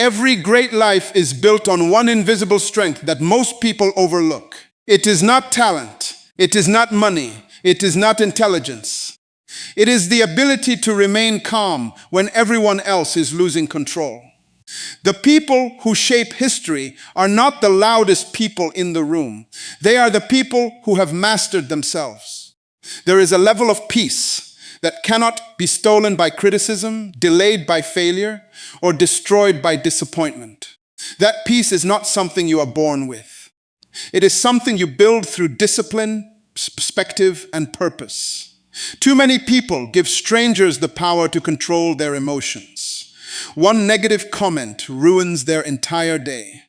every great life is built on one invisible strength that most people overlook. It is not talent. It is not money. It is not intelligence. It is the ability to remain calm when everyone else is losing control. The people who shape history are not the loudest people in the room. They are the people who have mastered themselves. There is a level of peace that cannot be stolen by criticism, delayed by failure, or destroyed by disappointment. That peace is not something you are born with. It is something you build through discipline, perspective, and purpose. Too many people give strangers the power to control their emotions. One negative comment ruins their entire day.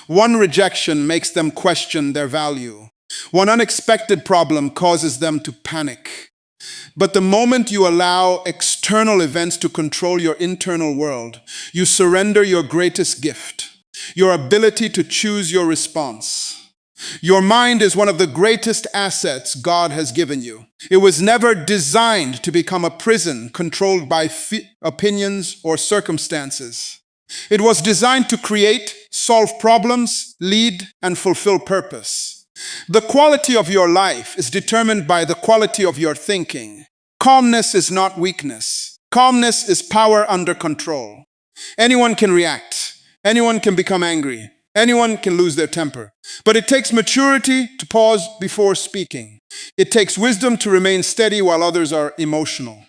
One rejection makes them question their value. One unexpected problem causes them to panic. But the moment you allow external events to control your internal world, you surrender your greatest gift, your ability to choose your response. Your mind is one of the greatest assets God has given you. It was never designed to become a prison controlled by opinions or circumstances. It was designed to create, solve problems, lead, and fulfill purpose. The quality of your life is determined by the quality of your thinking. Calmness is not weakness. Calmness is power under control. Anyone can react. Anyone can become angry. Anyone can lose their temper. But it takes maturity to pause before speaking. It takes wisdom to remain steady while others are emotional.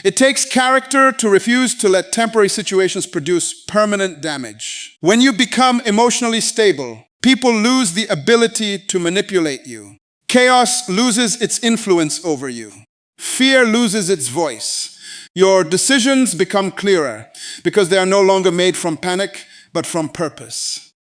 It takes character to refuse to let temporary situations produce permanent damage. When you become emotionally stable, people lose the ability to manipulate you. Chaos loses its influence over you. Fear loses its voice. Your decisions become clearer because they are no longer made from panic, but from purpose.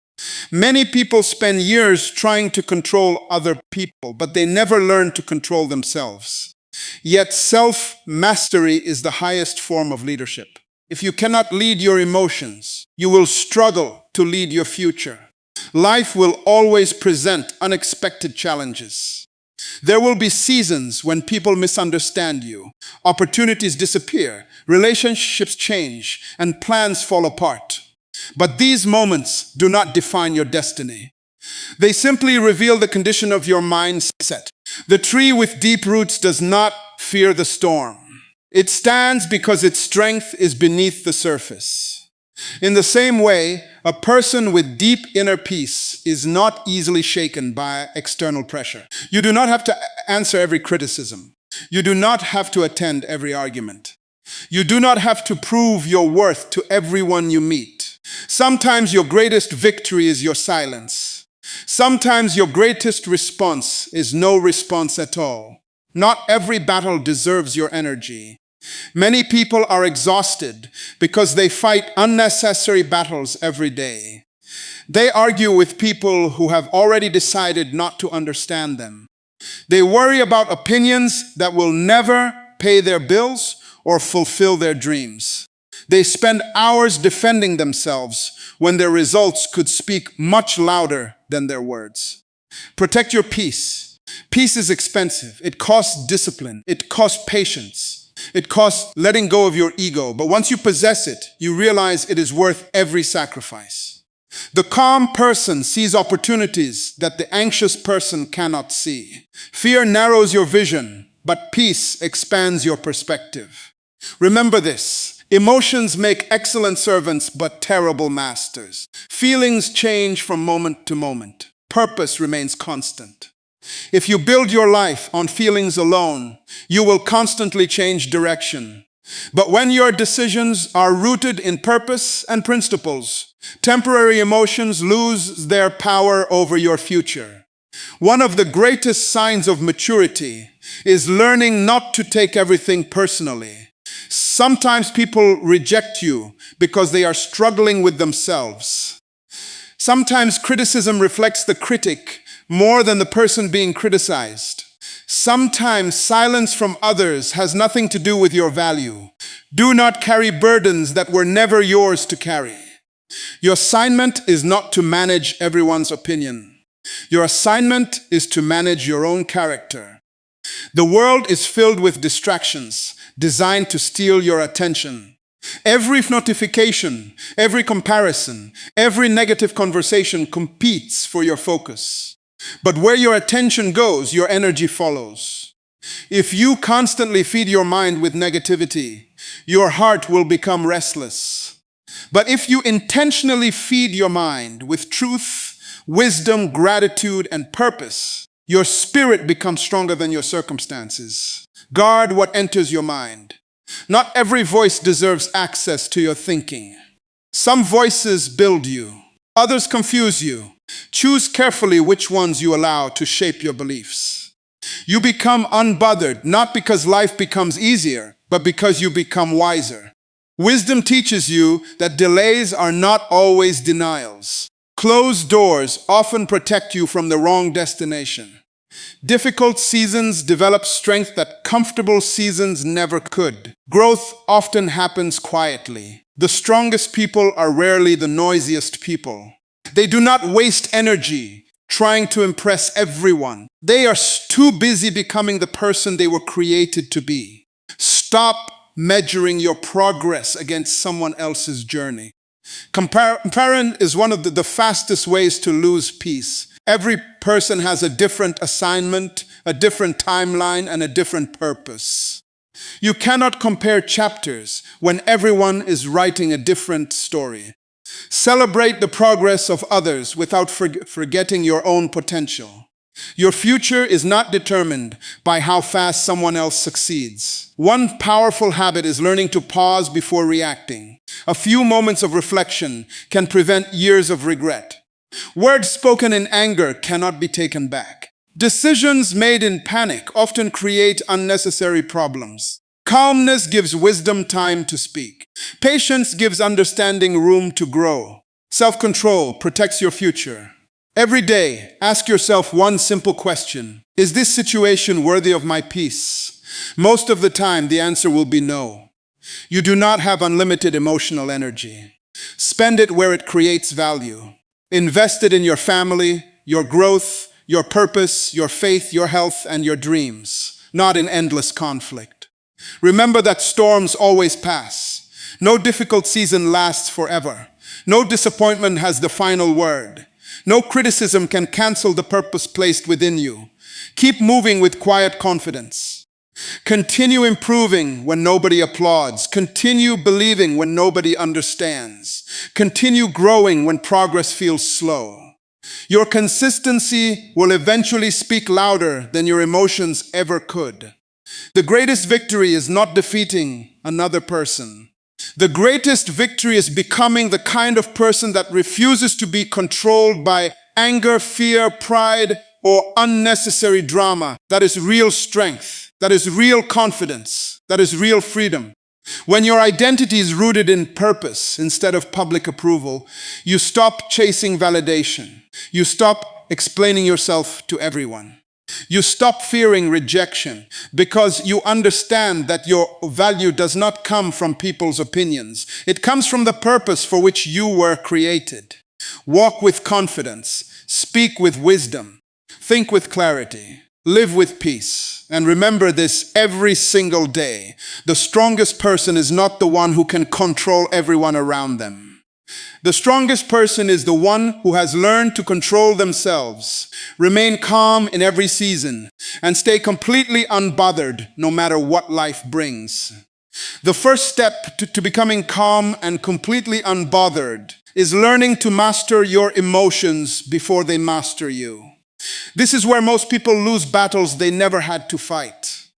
Many people spend years trying to control other people, but they never learn to control themselves. Yet self-mastery is the highest form of leadership. If you cannot lead your emotions, you will struggle to lead your future. Life will always present unexpected challenges. There will be seasons when people misunderstand you, opportunities disappear, relationships change, and plans fall apart. But these moments do not define your destiny. They simply reveal the condition of your mindset. The tree with deep roots does not fear the storm. It stands because its strength is beneath the surface. In the same way, a person with deep inner peace is not easily shaken by external pressure. You do not have to answer every criticism. You do not have to attend every argument. You do not have to prove your worth to everyone you meet. Sometimes your greatest victory is your silence. Sometimes your greatest response is no response at all. Not every battle deserves your energy. Many people are exhausted because they fight unnecessary battles every day. They argue with people who have already decided not to understand them. They worry about opinions that will never pay their bills or fulfill their dreams. They spend hours defending themselves when their results could speak much louder than their words. Protect your peace. Peace is expensive. It costs discipline. It costs patience. It costs letting go of your ego. But once you possess it, you realize it is worth every sacrifice. The calm person sees opportunities that the anxious person cannot see. Fear narrows your vision, but peace expands your perspective. Remember this. Emotions make excellent servants, but terrible masters. Feelings change from moment to moment. Purpose remains constant. If you build your life on feelings alone, you will constantly change direction. But when your decisions are rooted in purpose and principles, temporary emotions lose their power over your future. One of the greatest signs of maturity is learning not to take everything personally. Sometimes people reject you because they are struggling with themselves. Sometimes criticism reflects the critic more than the person being criticized. Sometimes silence from others has nothing to do with your value. Do not carry burdens that were never yours to carry. Your assignment is not to manage everyone's opinion. Your assignment is to manage your own character. The world is filled with distractions designed to steal your attention. Every notification, every comparison, every negative conversation competes for your focus. But where your attention goes, your energy follows. If you constantly feed your mind with negativity, your heart will become restless. But if you intentionally feed your mind with truth, wisdom, gratitude, and purpose, your spirit becomes stronger than your circumstances. Guard what enters your mind. Not every voice deserves access to your thinking. Some voices build you, others confuse you. Choose carefully which ones you allow to shape your beliefs. You become unbothered not because life becomes easier, but because you become wiser. Wisdom teaches you that delays are not always denials. Closed doors often protect you from the wrong destination. Difficult seasons develop strength that comfortable seasons never could. Growth often happens quietly. The strongest people are rarely the noisiest people. They do not waste energy trying to impress everyone. They are too busy becoming the person they were created to be. Stop measuring your progress against someone else's journey. Comparing is one of the fastest ways to lose peace. Every person has a different assignment, a different timeline, and a different purpose. You cannot compare chapters when everyone is writing a different story. Celebrate the progress of others without forgetting your own potential. Your future is not determined by how fast someone else succeeds. One powerful habit is learning to pause before reacting. A few moments of reflection can prevent years of regret. Words spoken in anger cannot be taken back. Decisions made in panic often create unnecessary problems. Calmness gives wisdom time to speak. Patience gives understanding room to grow. Self-control protects your future. Every day, ask yourself one simple question. Is this situation worthy of my peace? Most of the time, the answer will be no. You do not have unlimited emotional energy. Spend it where it creates value. Invest it in your family, your growth, your purpose, your faith, your health, and your dreams, not in endless conflict. Remember that storms always pass. No difficult season lasts forever. No disappointment has the final word. No criticism can cancel the purpose placed within you. Keep moving with quiet confidence. Continue improving when nobody applauds. Continue believing when nobody understands. Continue growing when progress feels slow. Your consistency will eventually speak louder than your emotions ever could. The greatest victory is not defeating another person. The greatest victory is becoming the kind of person that refuses to be controlled by anger, fear, pride, or unnecessary drama. That is real strength. That is real confidence. That is real freedom. When your identity is rooted in purpose instead of public approval, you stop chasing validation. You stop explaining yourself to everyone. You stop fearing rejection because you understand that your value does not come from people's opinions. It comes from the purpose for which you were created. Walk with confidence. Speak with wisdom. Think with clarity. Live with peace. And remember this every single day. The strongest person is not the one who can control everyone around them. The strongest person is the one who has learned to control themselves, remain calm in every season, and stay completely unbothered no matter what life brings. The first step to becoming calm and completely unbothered is learning to master your emotions before they master you. This is where most people lose battles they never had to fight.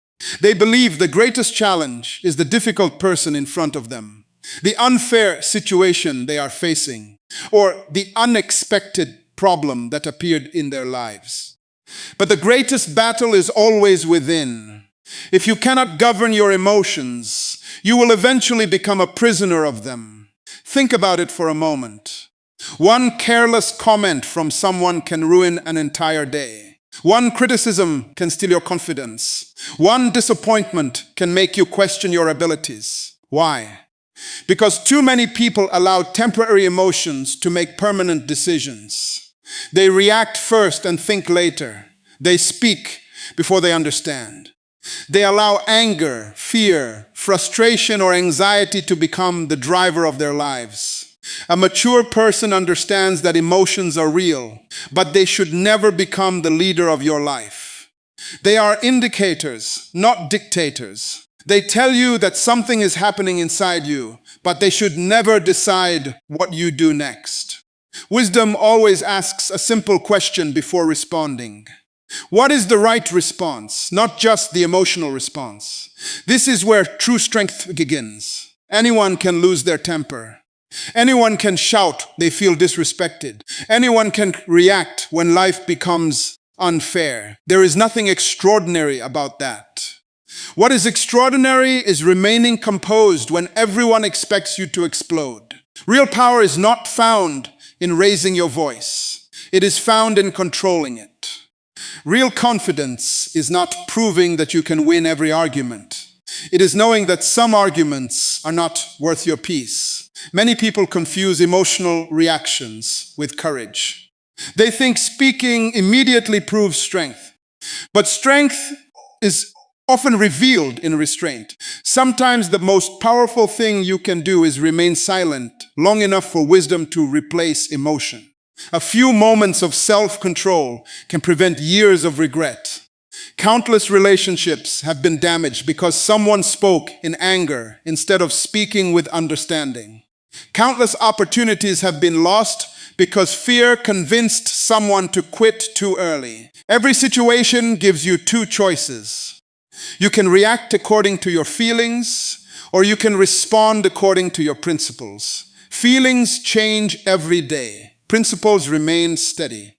They believe the greatest challenge is the difficult person in front of them, the unfair situation they are facing, or the unexpected problem that appeared in their lives. But the greatest battle is always within. If you cannot govern your emotions, you will eventually become a prisoner of them. Think about it for a moment. One careless comment from someone can ruin an entire day. One criticism can steal your confidence. One disappointment can make you question your abilities. Why? Because too many people allow temporary emotions to make permanent decisions. They react first and think later. They speak before they understand. They allow anger, fear, frustration, or anxiety to become the driver of their lives. A mature person understands that emotions are real, but they should never become the leader of your life. They are indicators, not dictators. They tell you that something is happening inside you, but they should never decide what you do next. Wisdom always asks a simple question before responding. What is the right response, not just the emotional response? This is where true strength begins. Anyone can lose their temper. Anyone can shout they feel disrespected. Anyone can react when life becomes unfair. There is nothing extraordinary about that. What is extraordinary is remaining composed when everyone expects you to explode. Real power is not found in raising your voice. It is found in controlling it. Real confidence is not proving that you can win every argument. It is knowing that some arguments are not worth your peace. Many people confuse emotional reactions with courage. They think speaking immediately proves strength. But strength is often revealed in restraint. Sometimes the most powerful thing you can do is remain silent long enough for wisdom to replace emotion. A few moments of self-control can prevent years of regret. Countless relationships have been damaged because someone spoke in anger instead of speaking with understanding. Countless opportunities have been lost because fear convinced someone to quit too early. Every situation gives you two choices. You can react according to your feelings, or you can respond according to your principles. Feelings change every day. Principles remain steady.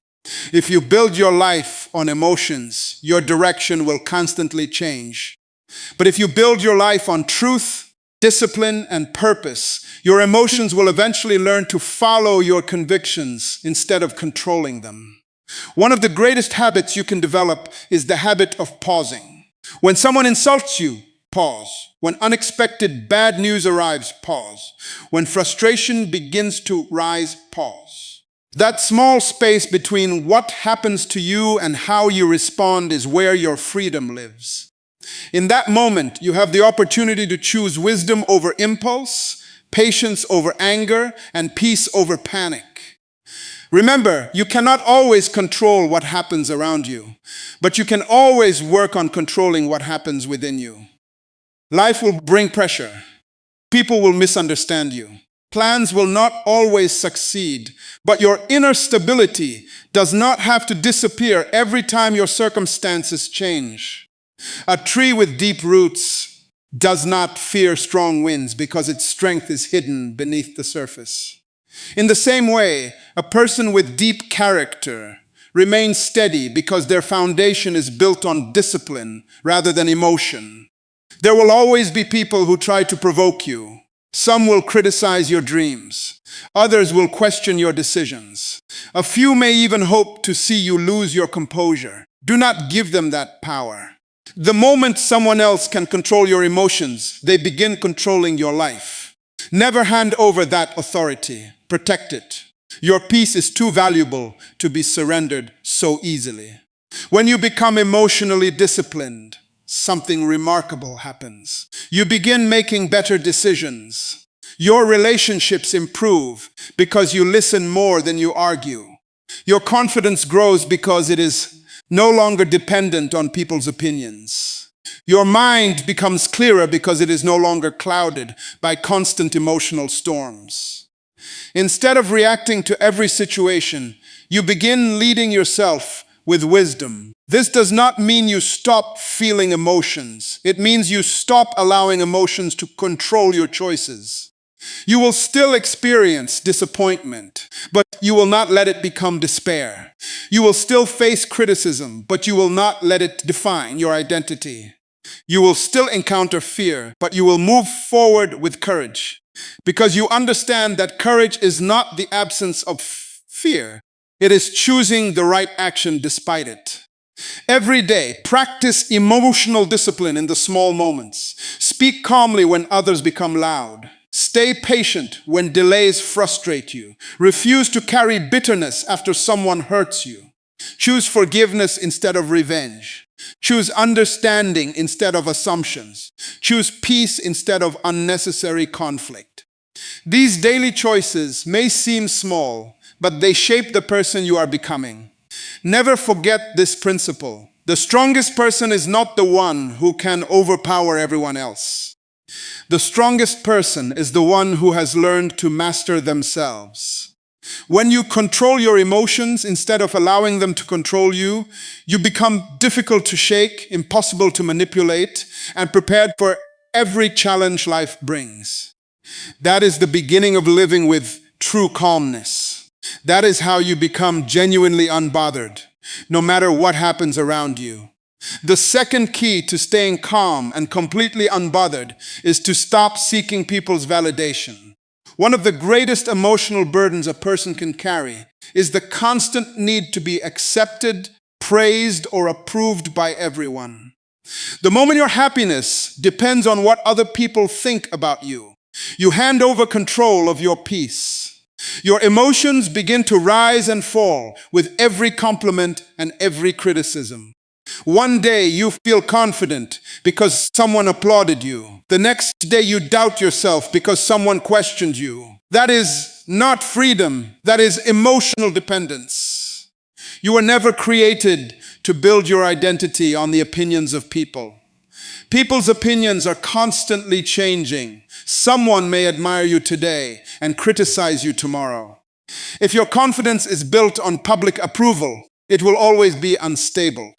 If you build your life on emotions, your direction will constantly change. But if you build your life on truth, discipline, and purpose, your emotions will eventually learn to follow your convictions instead of controlling them. One of the greatest habits you can develop is the habit of pausing. When someone insults you, pause. When unexpected bad news arrives, pause. When frustration begins to rise, pause. That small space between what happens to you and how you respond is where your freedom lives. In that moment, you have the opportunity to choose wisdom over impulse, patience over anger, and peace over panic. Remember, you cannot always control what happens around you, but you can always work on controlling what happens within you. Life will bring pressure. People will misunderstand you. Plans will not always succeed, but your inner stability does not have to disappear every time your circumstances change. A tree with deep roots does not fear strong winds because its strength is hidden beneath the surface. In the same way, a person with deep character remains steady because their foundation is built on discipline rather than emotion. There will always be people who try to provoke you. Some will criticize your dreams. Others will question your decisions. A few may even hope to see you lose your composure. Do not give them that power. The moment someone else can control your emotions, they begin controlling your life. Never hand over that authority. Protect it. Your peace is too valuable to be surrendered so easily. When you become emotionally disciplined, something remarkable happens. You begin making better decisions. Your relationships improve because you listen more than you argue. Your confidence grows because it is no longer dependent on people's opinions. Your mind becomes clearer because it is no longer clouded by constant emotional storms. Instead of reacting to every situation, you begin leading yourself with wisdom. This does not mean you stop feeling emotions. It means you stop allowing emotions to control your choices. You will still experience disappointment, but you will not let it become despair. You will still face criticism, but you will not let it define your identity. You will still encounter fear, but you will move forward with courage, because you understand that courage is not the absence of fear. It is choosing the right action despite it. Every day, practice emotional discipline in the small moments. Speak calmly when others become loud. Stay patient when delays frustrate you. Refuse to carry bitterness after someone hurts you. Choose forgiveness instead of revenge. Choose understanding instead of assumptions. Choose peace instead of unnecessary conflict. These daily choices may seem small, but they shape the person you are becoming. Never forget this principle. The strongest person is not the one who can overpower everyone else. The strongest person is the one who has learned to master themselves. When you control your emotions instead of allowing them to control you, you become difficult to shake, impossible to manipulate, and prepared for every challenge life brings. That is the beginning of living with true calmness. That is how you become genuinely unbothered, no matter what happens around you. The second key to staying calm and completely unbothered is to stop seeking people's validation. One of the greatest emotional burdens a person can carry is the constant need to be accepted, praised, or approved by everyone. The moment your happiness depends on what other people think about you, you hand over control of your peace. Your emotions begin to rise and fall with every compliment and every criticism. One day you feel confident because someone applauded you. The next day you doubt yourself because someone questioned you. That is not freedom, that is emotional dependence. You were never created to build your identity on the opinions of people. People's opinions are constantly changing. Someone may admire you today and criticize you tomorrow. If your confidence is built on public approval, it will always be unstable.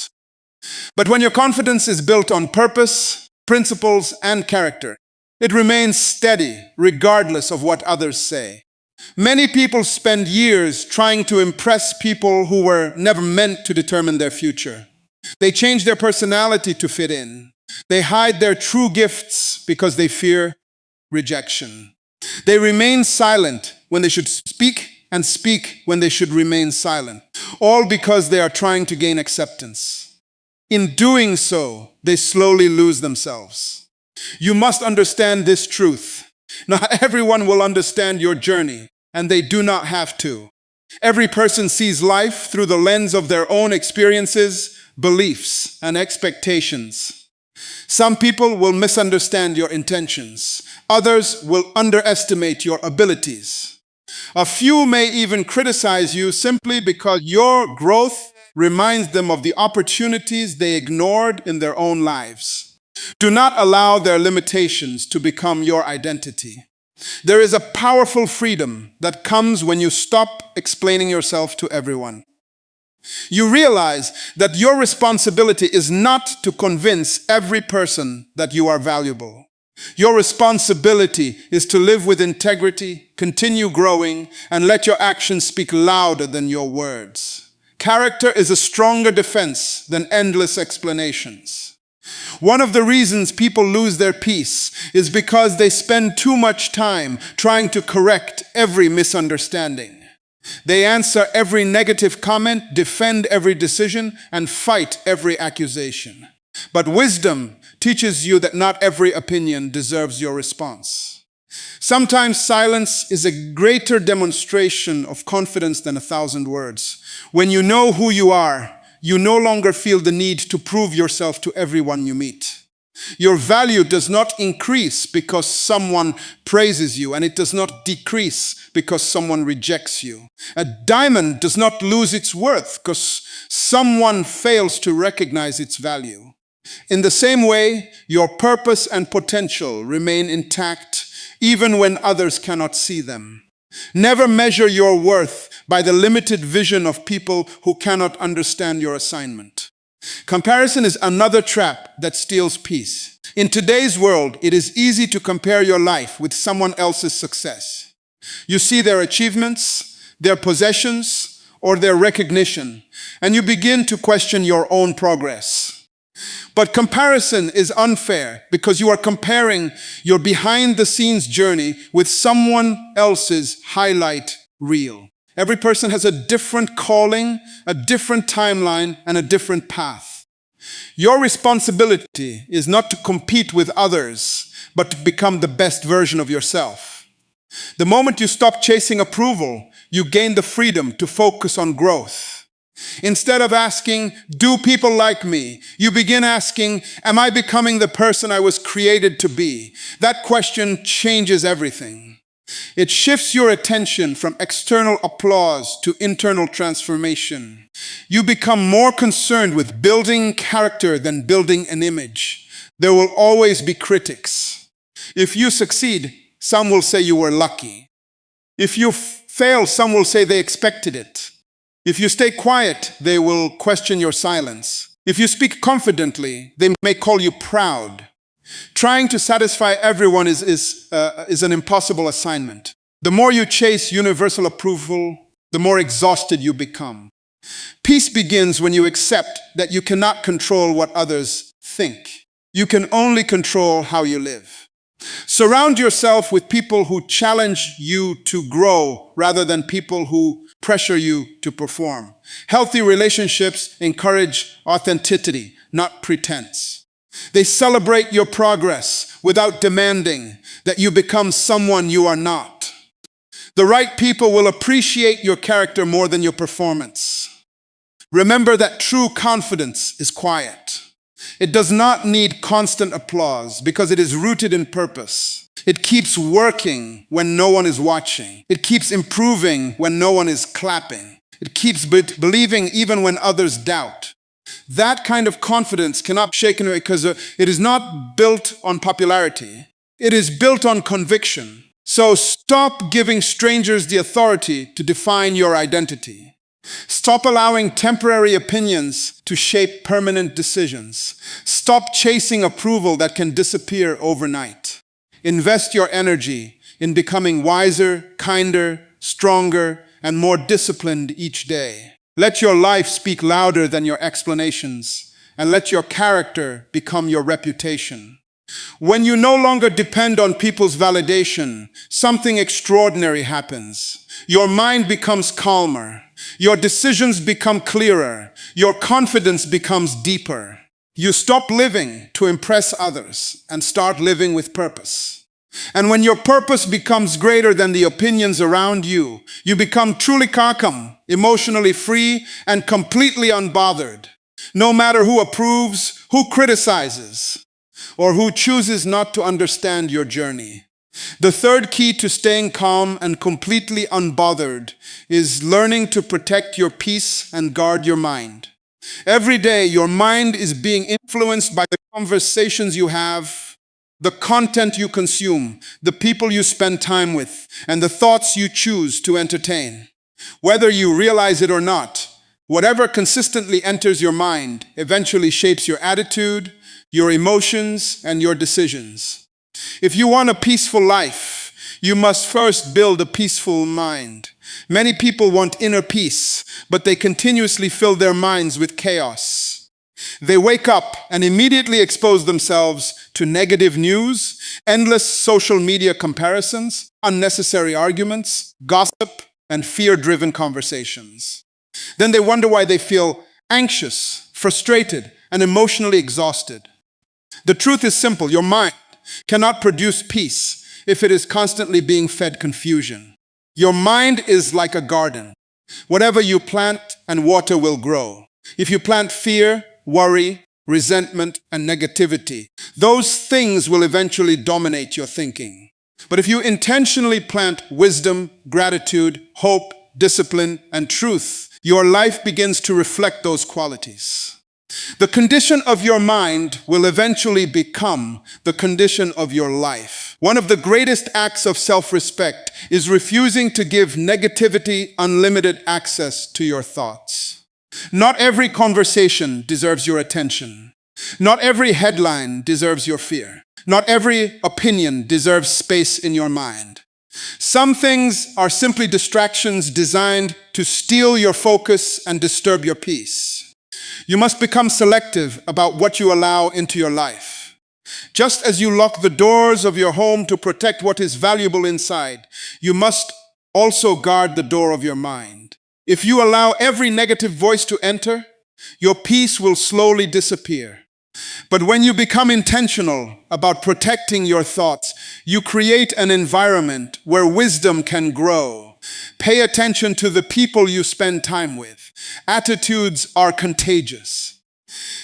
But when your confidence is built on purpose, principles, and character, it remains steady regardless of what others say. Many people spend years trying to impress people who were never meant to determine their future. They change their personality to fit in. They hide their true gifts because they fear rejection. They remain silent when they should speak and speak when they should remain silent, all because they are trying to gain acceptance. In doing so, they slowly lose themselves. You must understand this truth. Not everyone will understand your journey, and they do not have to. Every person sees life through the lens of their own experiences, beliefs, and expectations. Some people will misunderstand your intentions. Others will underestimate your abilities. A few may even criticize you simply because your growth reminds them of the opportunities they ignored in their own lives. Do not allow their limitations to become your identity. There is a powerful freedom that comes when you stop explaining yourself to everyone. You realize that your responsibility is not to convince every person that you are valuable. Your responsibility is to live with integrity, continue growing, and let your actions speak louder than your words. Character is a stronger defense than endless explanations. One of the reasons people lose their peace is because they spend too much time trying to correct every misunderstanding. They answer every negative comment, defend every decision, and fight every accusation. But wisdom teaches you that not every opinion deserves your response. Sometimes silence is a greater demonstration of confidence than 1,000 words. When you know who you are, you no longer feel the need to prove yourself to everyone you meet. Your value does not increase because someone praises you, and it does not decrease because someone rejects you. A diamond does not lose its worth because someone fails to recognize its value. In the same way, your purpose and potential remain intact even when others cannot see them. Never measure your worth by the limited vision of people who cannot understand your assignment. Comparison is another trap that steals peace. In today's world, it is easy to compare your life with someone else's success. You see their achievements, their possessions, or their recognition, and you begin to question your own progress. But comparison is unfair because you are comparing your behind-the-scenes journey with someone else's highlight reel. Every person has a different calling, a different timeline, and a different path. Your responsibility is not to compete with others, but to become the best version of yourself. The moment you stop chasing approval, you gain the freedom to focus on growth. Instead of asking, do people like me? You begin asking, am I becoming the person I was created to be? That question changes everything. It shifts your attention from external applause to internal transformation. You become more concerned with building character than building an image. There will always be critics. If you succeed, some will say you were lucky. If you fail, some will say they expected it. If you stay quiet, they will question your silence. If you speak confidently, they may call you proud. Trying to satisfy everyone is an impossible assignment. The more you chase universal approval, the more exhausted you become. Peace begins when you accept that you cannot control what others think. You can only control how you live. Surround yourself with people who challenge you to grow rather than people who pressure you to perform. Healthy relationships encourage authenticity, not pretense. They celebrate your progress without demanding that you become someone you are not. The right people will appreciate your character more than your performance. Remember that true confidence is quiet. It does not need constant applause because it is rooted in purpose. It keeps working when no one is watching. It keeps improving when no one is clapping. It keeps believing even when others doubt. That kind of confidence cannot be shaken away because it is not built on popularity. It is built on conviction. So stop giving strangers the authority to define your identity. Stop allowing temporary opinions to shape permanent decisions. Stop chasing approval that can disappear overnight. Invest your energy in becoming wiser, kinder, stronger, and more disciplined each day. Let your life speak louder than your explanations, and let your character become your reputation. When you no longer depend on people's validation, something extraordinary happens. Your mind becomes calmer. Your decisions become clearer. Your confidence becomes deeper. You stop living to impress others and start living with purpose. And when your purpose becomes greater than the opinions around you, you become truly calm, emotionally free, and completely unbothered. No matter who approves, who criticizes, or who chooses not to understand your journey. The third key to staying calm and completely unbothered is learning to protect your peace and guard your mind. Every day, your mind is being influenced by the conversations you have, the content you consume, the people you spend time with, and the thoughts you choose to entertain. Whether you realize it or not, whatever consistently enters your mind eventually shapes your attitude, your emotions, and your decisions. If you want a peaceful life, you must first build a peaceful mind. Many people want inner peace, but they continuously fill their minds with chaos. They wake up and immediately expose themselves to negative news, endless social media comparisons, unnecessary arguments, gossip, and fear-driven conversations. Then they wonder why they feel anxious, frustrated, and emotionally exhausted. The truth is simple. Your mind cannot produce peace if it is constantly being fed confusion. Your mind is like a garden. Whatever you plant and water will grow. If you plant fear, worry, resentment, and negativity, those things will eventually dominate your thinking. But if you intentionally plant wisdom, gratitude, hope, discipline, and truth, your life begins to reflect those qualities. The condition of your mind will eventually become the condition of your life. One of the greatest acts of self-respect is refusing to give negativity unlimited access to your thoughts. Not every conversation deserves your attention. Not every headline deserves your fear. Not every opinion deserves space in your mind. Some things are simply distractions designed to steal your focus and disturb your peace. You must become selective about what you allow into your life. Just as you lock the doors of your home to protect what is valuable inside, you must also guard the door of your mind. If you allow every negative voice to enter, your peace will slowly disappear. But when you become intentional about protecting your thoughts, you create an environment where wisdom can grow, Pay attention to the people you spend time with. Attitudes are contagious.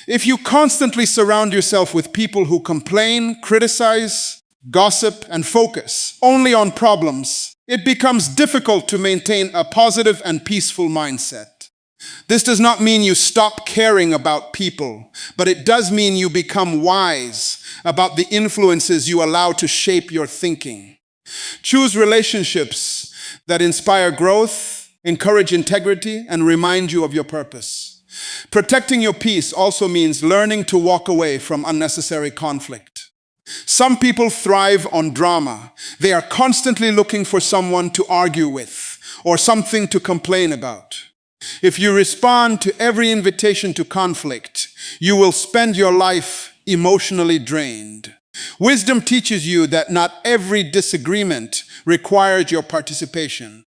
If you constantly surround yourself with people who complain, criticize, gossip, and focus only on problems, it becomes difficult to maintain a positive and peaceful mindset. This does not mean you stop caring about people, but it does mean you become wise about the influences you allow to shape your thinking. Choose relationships that inspire growth, encourage integrity, and remind you of your purpose. Protecting your peace also means learning to walk away from unnecessary conflict. Some people thrive on drama. They are constantly looking for someone to argue with or something to complain about. If you respond to every invitation to conflict, you will spend your life emotionally drained. Wisdom teaches you that not every disagreement requires your participation.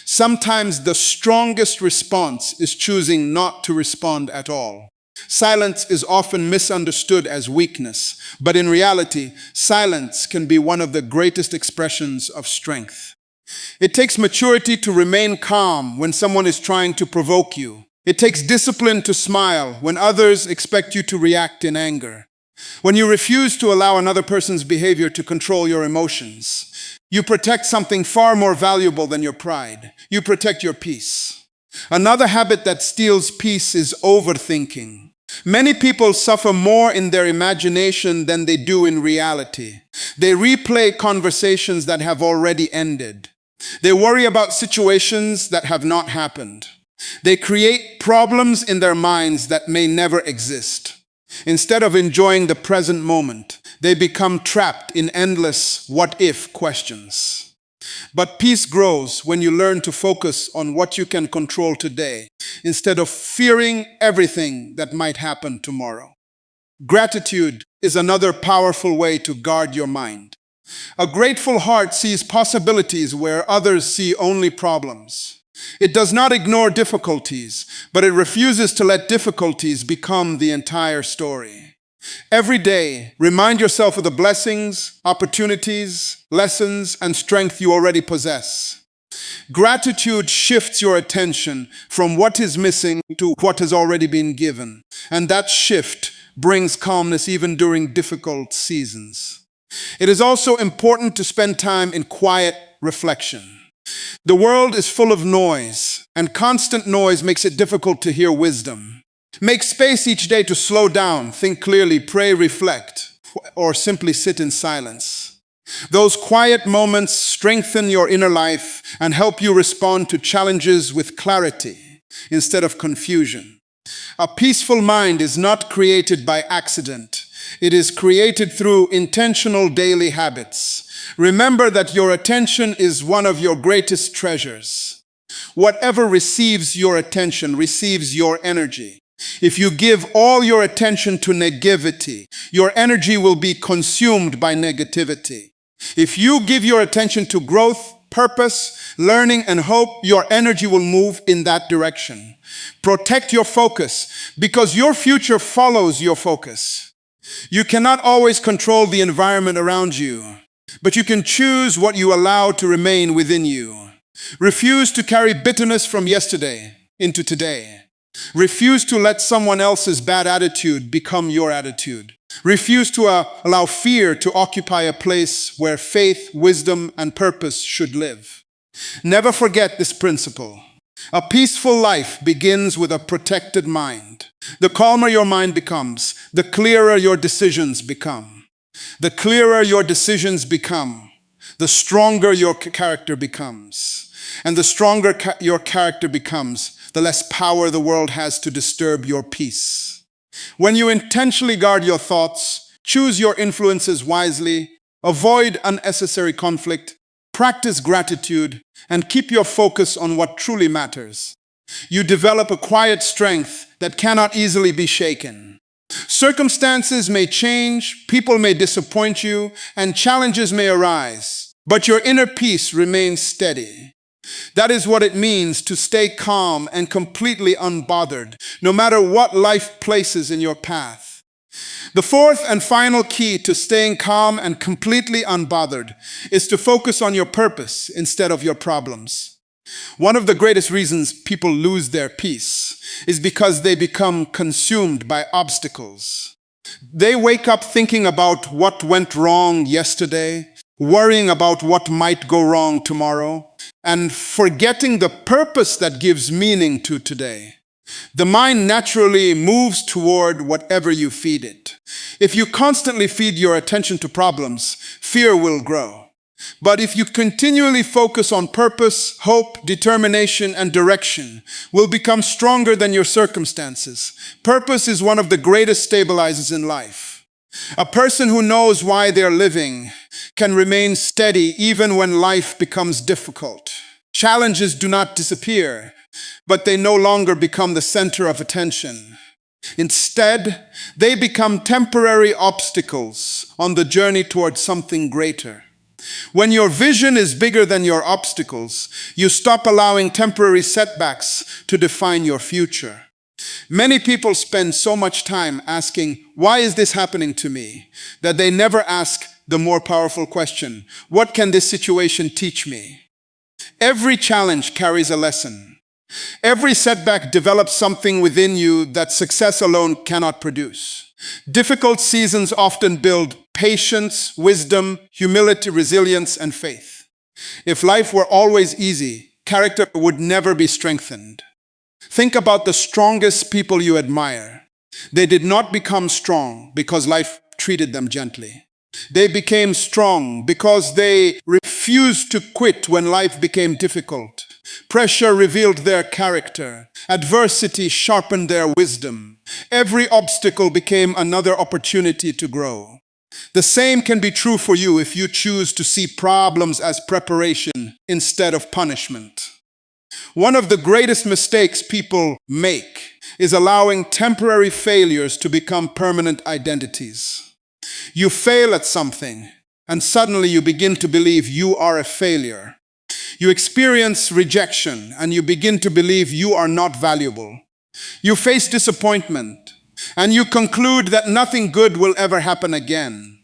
Sometimes the strongest response is choosing not to respond at all. Silence is often misunderstood as weakness, but in reality, silence can be one of the greatest expressions of strength. It takes maturity to remain calm when someone is trying to provoke you. It takes discipline to smile when others expect you to react in anger. When you refuse to allow another person's behavior to control your emotions, you protect something far more valuable than your pride. You protect your peace. Another habit that steals peace is overthinking. Many people suffer more in their imagination than they do in reality. They replay conversations that have already ended. They worry about situations that have not happened. They create problems in their minds that may never exist. Instead of enjoying the present moment, they become trapped in endless what-if questions. But peace grows when you learn to focus on what you can control today, instead of fearing everything that might happen tomorrow. Gratitude is another powerful way to guard your mind. A grateful heart sees possibilities where others see only problems. It does not ignore difficulties, but it refuses to let difficulties become the entire story. Every day, remind yourself of the blessings, opportunities, lessons, and strength you already possess. Gratitude shifts your attention from what is missing to what has already been given, and that shift brings calmness even during difficult seasons. It is also important to spend time in quiet reflection. The world is full of noise, and constant noise makes it difficult to hear wisdom. Make space each day to slow down, think clearly, pray, reflect, or simply sit in silence. Those quiet moments strengthen your inner life and help you respond to challenges with clarity instead of confusion. A peaceful mind is not created by accident. It is created through intentional daily habits. Remember that your attention is one of your greatest treasures. Whatever receives your attention receives your energy. If you give all your attention to negativity, your energy will be consumed by negativity. If you give your attention to growth, purpose, learning, and hope, your energy will move in that direction. Protect your focus, because your future follows your focus. You cannot always control the environment around you, but you can choose what you allow to remain within you. Refuse to carry bitterness from yesterday into today. Refuse to let someone else's bad attitude become your attitude. Refuse to allow fear to occupy a place where faith, wisdom, and purpose should live. Never forget this principle. A peaceful life begins with a protected mind. The calmer your mind becomes, the clearer your decisions become. The clearer your decisions become, the stronger your character becomes. And the stronger your character becomes, the less power the world has to disturb your peace. When you intentionally guard your thoughts, choose your influences wisely, avoid unnecessary conflict, practice gratitude, and keep your focus on what truly matters, you develop a quiet strength that cannot easily be shaken. Circumstances may change, people may disappoint you, and challenges may arise, but your inner peace remains steady. That is what it means to stay calm and completely unbothered, no matter what life places in your path. The fourth and final key to staying calm and completely unbothered is to focus on your purpose instead of your problems. One of the greatest reasons people lose their peace is because they become consumed by obstacles. They wake up thinking about what went wrong yesterday, worrying about what might go wrong tomorrow, and forgetting the purpose that gives meaning to today. The mind naturally moves toward whatever you feed it. If you constantly feed your attention to problems, fear will grow. But if you continually focus on purpose, hope, determination, and direction, will become stronger than your circumstances. Purpose is one of the greatest stabilizers in life. A person who knows why they're living can remain steady even when life becomes difficult. Challenges do not disappear, but they no longer become the center of attention. Instead, they become temporary obstacles on the journey towards something greater. When your vision is bigger than your obstacles, you stop allowing temporary setbacks to define your future. Many people spend so much time asking, "Why is this happening to me?" that they never ask the more powerful question, "What can this situation teach me?" Every challenge carries a lesson. Every setback develops something within you that success alone cannot produce. Difficult seasons often build patience, wisdom, humility, resilience, and faith. If life were always easy, character would never be strengthened. Think about the strongest people you admire. They did not become strong because life treated them gently. They became strong because they refused to quit when life became difficult. Pressure revealed their character. Adversity sharpened their wisdom. Every obstacle became another opportunity to grow. The same can be true for you if you choose to see problems as preparation instead of punishment. One of the greatest mistakes people make is allowing temporary failures to become permanent identities. You fail at something, and suddenly you begin to believe you are a failure. You experience rejection, and you begin to believe you are not valuable. You face disappointment, and you conclude that nothing good will ever happen again.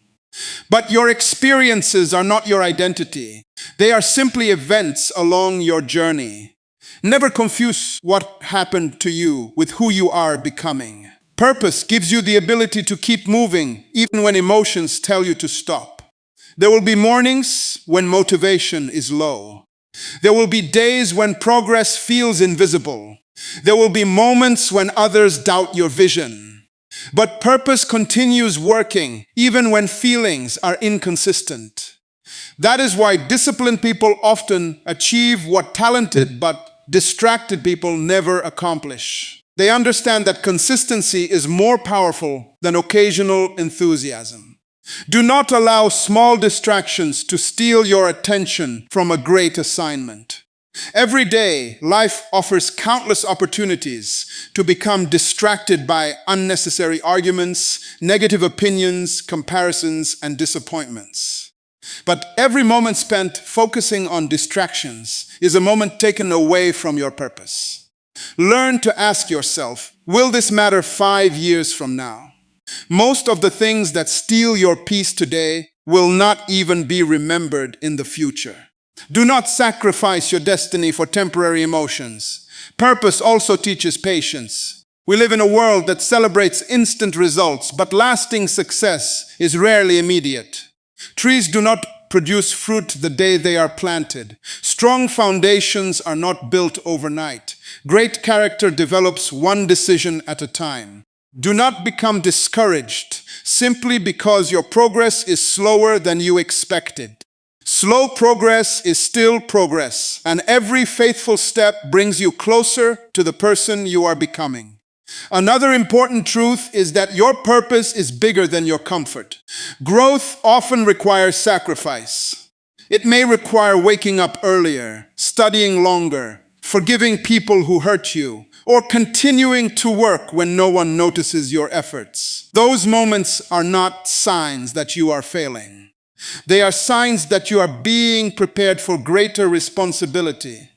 But your experiences are not your identity. They are simply events along your journey. Never confuse what happened to you with who you are becoming. Purpose gives you the ability to keep moving even when emotions tell you to stop. There will be mornings when motivation is low. There will be days when progress feels invisible. There will be moments when others doubt your vision. But purpose continues working even when feelings are inconsistent. That is why disciplined people often achieve what talented but distracted people never accomplish. They understand that consistency is more powerful than occasional enthusiasm. Do not allow small distractions to steal your attention from a great assignment. Every day, life offers countless opportunities to become distracted by unnecessary arguments, negative opinions, comparisons, and disappointments. But every moment spent focusing on distractions is a moment taken away from your purpose. Learn to ask yourself, will this matter 5 years from now? Most of the things that steal your peace today will not even be remembered in the future. Do not sacrifice your destiny for temporary emotions. Purpose also teaches patience. We live in a world that celebrates instant results, but lasting success is rarely immediate. Trees do not produce fruit the day they are planted. Strong foundations are not built overnight. Great character develops one decision at a time. Do not become discouraged simply because your progress is slower than you expected. Slow progress is still progress, and every faithful step brings you closer to the person you are becoming. Another important truth is that your purpose is bigger than your comfort. Growth often requires sacrifice. It may require waking up earlier, studying longer, forgiving people who hurt you, or continuing to work when no one notices your efforts. Those moments are not signs that you are failing. They are signs that you are being prepared for greater responsibility.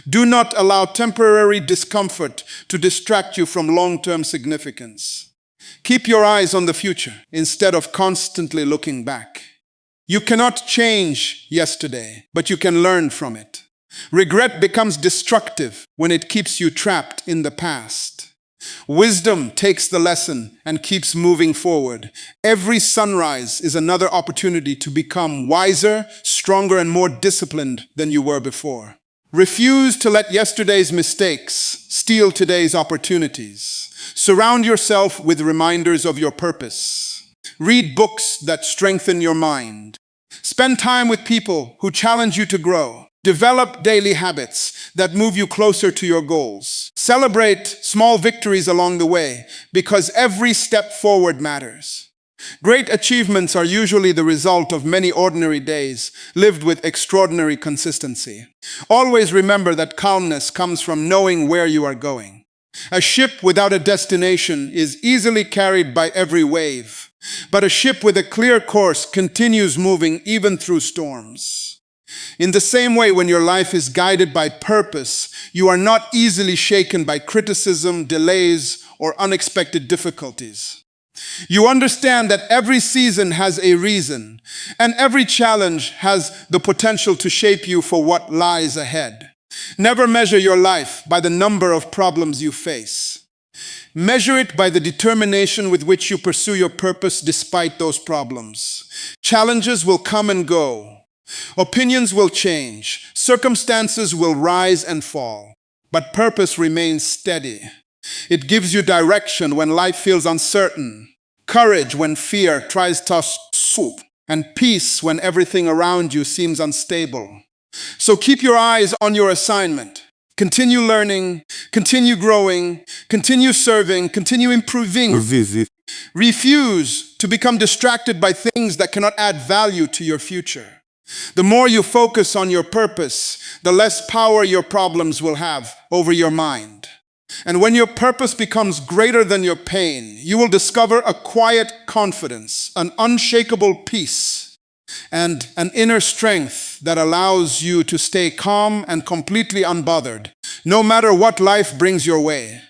Do not allow temporary discomfort to distract you from long-term significance. Keep your eyes on the future instead of constantly looking back. You cannot change yesterday, but you can learn from it. Regret becomes destructive when it keeps you trapped in the past. Wisdom takes the lesson and keeps moving forward. Every sunrise is another opportunity to become wiser, stronger, and more disciplined than you were before. Refuse to let yesterday's mistakes steal today's opportunities. Surround yourself with reminders of your purpose. Read books that strengthen your mind. Spend time with people who challenge you to grow. Develop daily habits that move you closer to your goals. Celebrate small victories along the way because every step forward matters. Great achievements are usually the result of many ordinary days lived with extraordinary consistency. Always remember that calmness comes from knowing where you are going. A ship without a destination is easily carried by every wave, but a ship with a clear course continues moving even through storms. In the same way, when your life is guided by purpose, you are not easily shaken by criticism, delays, or unexpected difficulties. You understand that every season has a reason, and every challenge has the potential to shape you for what lies ahead. Never measure your life by the number of problems you face. Measure it by the determination with which you pursue your purpose despite those problems. Challenges will come and go. Opinions will change, circumstances will rise and fall, but purpose remains steady. It gives you direction when life feels uncertain, courage when fear tries to swoop, and peace when everything around you seems unstable. So keep your eyes on your assignment. Continue learning, continue growing, continue serving, continue improving. Refuse to become distracted by things that cannot add value to your future. The more you focus on your purpose, the less power your problems will have over your mind. And when your purpose becomes greater than your pain, you will discover a quiet confidence, an unshakable peace, and an inner strength that allows you to stay calm and completely unbothered, no matter what life brings your way.